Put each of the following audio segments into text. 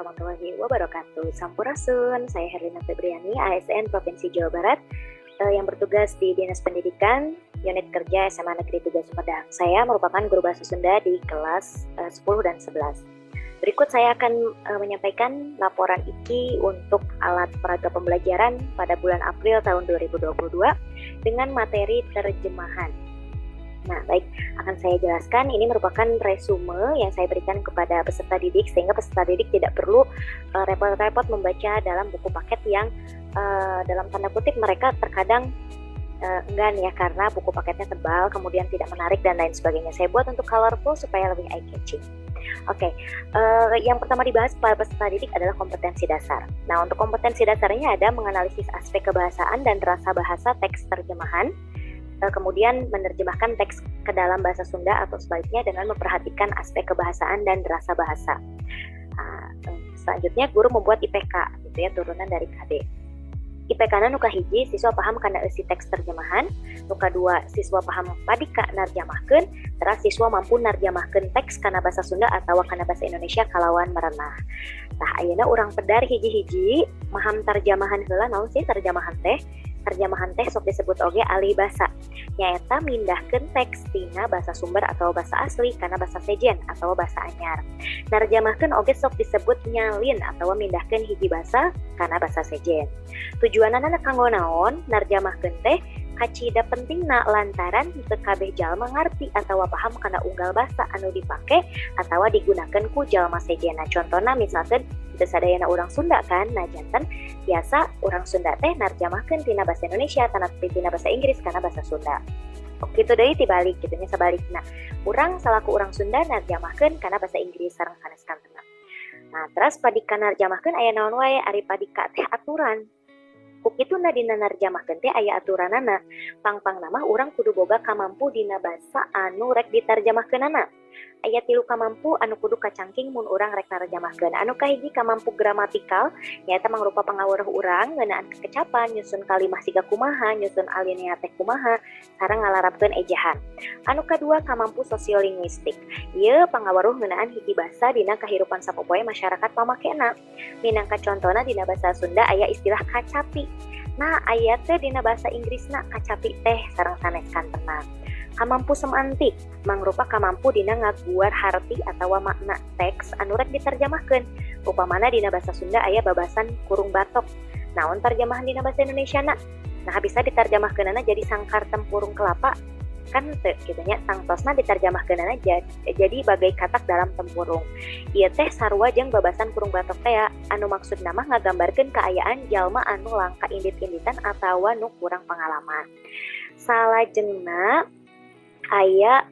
warahmatullahi wabarakatuh. Sampurasun, saya Herlina Febriani, ASN Provinsi Jawa Barat, yang bertugas di Dinas Pendidikan, Unit Kerja SMA Negeri 3 Sumedang. Saya merupakan guru bahasa Sunda di kelas 10 dan 11. Berikut saya akan menyampaikan laporan IKI untuk alat peraga pembelajaran pada bulan April tahun 2022 dengan materi terjemahan. Nah, baik, akan saya jelaskan. Ini merupakan resume yang saya berikan kepada peserta didik, sehingga peserta didik tidak perlu repot-repot membaca dalam buku paket yang dalam tanda kutip mereka terkadang enggan ya, karena buku paketnya tebal, kemudian tidak menarik dan lain sebagainya. Saya buat untuk colorful supaya lebih eye-catching. Oke, yang pertama dibahas pada peserta didik adalah kompetensi dasar. Nah, untuk kompetensi dasarnya ada menganalisis aspek kebahasaan dan rasa bahasa teks terjemahan, kemudian menerjemahkan teks ke dalam bahasa Sunda atau sebaliknya dengan memperhatikan aspek kebahasaan dan rasa bahasa. Selanjutnya guru membuat IPK, gitu ya, turunan dari KD. IPK-na nuka hiji siswa paham kana isi teks terjemahan, nuka dua siswa paham padika narjamahkeun, teras siswa mampu narjamahkeun teks kana bahasa Sunda atau kana bahasa Indonesia kalawan merenah. Tah ayeuna urang pedar hiji-hiji maham tarjamahan heula. Naon sih tarjamahan teh? Terjemahan teh sok disebut oge alih basa. Nyaeta mindahkeun teks tina basa sumber atau basa asli kana basa sejen atau basa anyar. Narjamahkeun oge sok disebut nyalin atau mindahkeun hiji basa kana basa sejen. Tujuanana kanggo naon? Narjamahkeun teh kacida pentingna lantaran teu kabeh jalma ngarti atawa paham kana unggal basa anu dipake atawa digunakeun ku jalma sejenna. Contona misalkan teu sadayana urang Sunda kan, nah janten biasa urang Sunda teh narjamahkeun tina bahasa Indonesia tanapi tina bahasa Inggris kana bahasa Sunda. Kitu deui tibalik kitu nya sabalikna. Urang salaku urang Sunda narjamahkeun kana bahasa Inggris sareng sanes kantena. Nah, terus padika narjamahkeun aya naon wae ari padika teh aturan. Kukituna dina narjamahkeun teh aya aturanana. Pang-pang nama urang kudu boga kamampu dina basa anu rek ditarjamahkeunana. Aya 3 kamampu anu kudu kacangking mun urang rek narjamahkeun. Anu kahiji kamampu gramatikal, nyaeta mangrupa pangaweuruh urang ngeunaan kekecapan, nyusun kalimah siga kumaha, nyusun alinea teh kumaha, sareng ngalarapkeun ejahan. Anu kadua kamampu sosiolinguistik. Ieu pangaweuruh ngeunaan hiji basa dina kahirupan sapopoe masyarakat pamakena. Minangka contona dina basa Sunda aya istilah kacapi. Nah, aya teh dina basa Inggrisna kacapi teh sareng sanes kantena. Kamampu semantik mangrupa kamampu dina ngaguar harti atawa makna teks anu rek ditarjamahkeun. Upamana dina basa Sunda aya babasan kurung batok. Naon tarjamahan dina basa Indonesiana? Nah, bisa ditarjamahkeunana jadi sangkar tempurung kelapa kan teu kitu nya, sangtosna ditarjamahkeunana jadi bagai katak dalam tempurung. Ieu teh sarua jeung babasan kurung batok teh anu maksudna mah ngagambarkeun kaayaan jalma anu langka indit-inditan atawa nu kurang pengalaman. Salajengna aya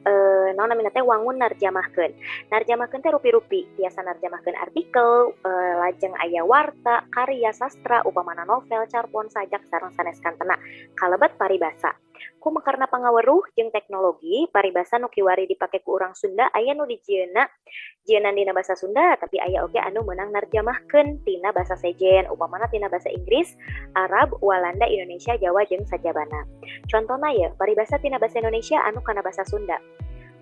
naon namina teh wangun narjamahkeun. Narjamahkeun teh rupi-rupi, biasa narjamahkeun artikel, lajeng aya warta, karya sastra, upamana novel, carpon, sajak sareng sanes kantena. Kalebet paribasa. Ku makarna pangaweuruh jeung teknologi, paribasa nu kiwari dipake ku urang Sunda aya nu dijieunna jieunnan dina basa Sunda, tapi aya oge anu meunang narjamahkeun tina basa sejen, upamana tina basa Inggris, Arab, Walanda, Indonesia, Jawa jeung sajabana. Contona ye, paribasa tina basa Indonesia anu kana basa Sunda.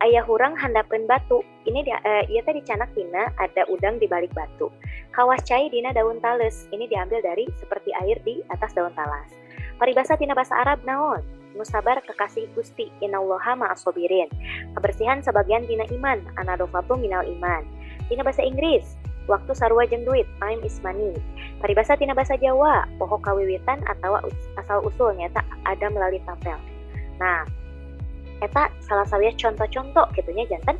Aya hurang handapkeun batu. Ini ieu teh dicanak tina ada udang di balik batu. Kawas cai dina daun tales. Ini diambil dari seperti air di atas daun talas. Paribasa tina basa Arab naon? Musabar kekasih Gusti, innallaha ma'as-sabirin. Kebersihan sebagian tina iman, anadofatu minal iman. Tina bahasa Inggris, waktu sarua jeung duit, time is money. Paribasa tina bahasa Jawa, pohok kawiwitan atawa asal usul nyata ada melalui tapel. Nah, eta salah sawiah contoh-contoh kitu nya janten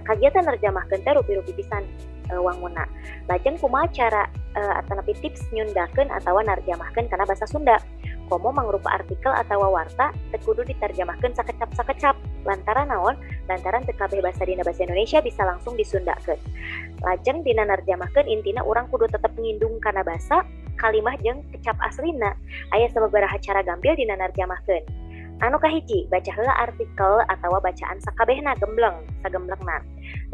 kagiatan nerjamahkeun teh rupi-rupi pisan wangunna. Lajeng kumaha cara atanapi tips nyundakeun atawa narjamahkeun kana basa Sunda. Komo mangrupa artikel atawa warta teu kudu ditarjamahkeun sakecap-sakecap. Lantaran naon? Lantaran teu kabeh basa dina basa Indonesia bisa langsung disundakeun. Lajeng dina narjamahkeun intina urang kudu tetep ngindung kana basa, kalimah jeung kecap aslina. Aya sababaraha cara gampil dina narjamahkeun. Anu kahiji, baca heula artikel atawa bacaan sakabehna sagemblengna.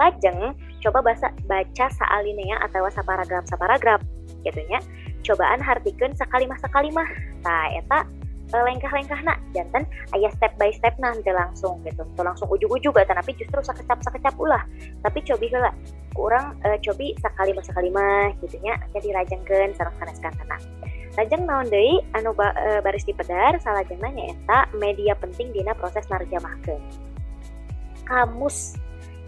Lajeng coba baca saalinea atawa saparagraf kitu nya. Cobaan hartikeun sakalimah. Tah eta lengkah-lengkahna janten aya step by stepna teu langsung gitu. Teu langsung ujug-ujug tapi justru sakecap-sakecap ulah. Tapi cobi heula urang cobi sakali mah gitu nya jadi dirajengkeun sareng saneskanna. Lajeng naon deui anu baris dipedar salajengna nyaeta media penting dina proses narjamahkeun. Kamus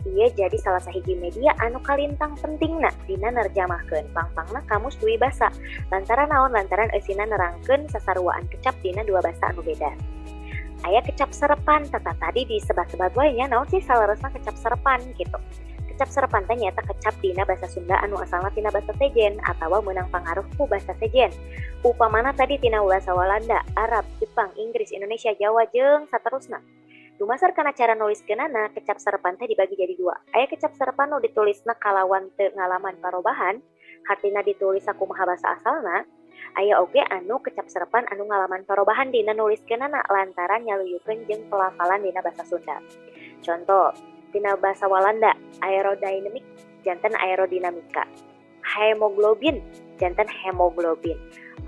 ieu jadi salah sahiji media anu kalintang pentingna dina narjamahkeun. Pangpangna kamus duwi basa. Lantaran naon? Lantaran eusina nerangkeun sasaruaan kecap dina dua basa anu beda. Aya kecap serepan, tadi disebat-sebat wae nya naon sih saleresna kecap serepan gitu. Kecap serepan teh nyaeta kecap dina basa Sunda anu asalna tina basa Sejen atawa meunang pangaruh ku basa Sejen. Upamana tadi tina basa Walanda, Arab, Jepang, Inggris, Indonesia, Jawa jeung saterusna. Dumasar kana cara nuliskeunana, kecap serepan teh dibagi jadi dua. Aya kecap serepan nu ditulisna kalawan teu ngalaman parobahan, hartina ditulis sakumaha basa asalna. Aya oge anu kecap serepan anu ngalaman parobahan dina nuliskeunana lantaran nyaluyukeun jeung pelafalan dina basa Sunda. Contoh, dina basa Walanda, aerodynamic janten aerodinamika. Hemoglobin janten hemoglobin.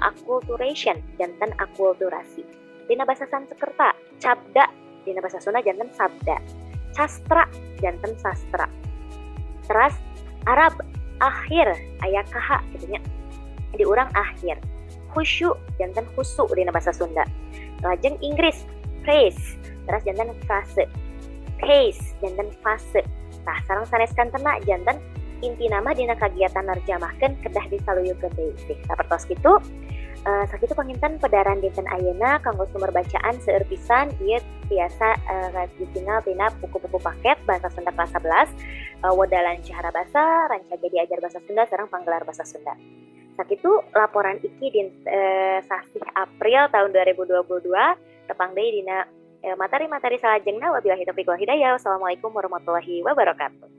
Acculturation janten akulturasi. Dina basa Sanskerta, cabda dina basa Sunda janten sabda. Sastra janten sastra. Teras Arab akhir aya kaha kitu nya. Di urang akhir. Khusyu janten khusu dina basa Sunda. Lajeng Inggris phrase, teras janten frase. Pace janten fase. Tah sareng saneskanteuna janten inti nama dina kagiatan narjamahkeun kedah disaluyeukeun deui. Sapertos kitu sakitu panginten pedaran dinten ayeuna kanggo sumber bacaan seueur pisan ieu tiasa ditinggal tina buku-buku paket bahasa Sunda kelas 11 Wedalan Cahara Basa, Rancage Diajar Basa Sunda sareng Panggelar Basa Sunda. Sakitu laporan iki di sasih April tahun 2022 tepang deui dina materi-materi salajengna. Wabillahi taufiq wal hidayah. Wassalamualaikum warahmatullahi wabarakatuh.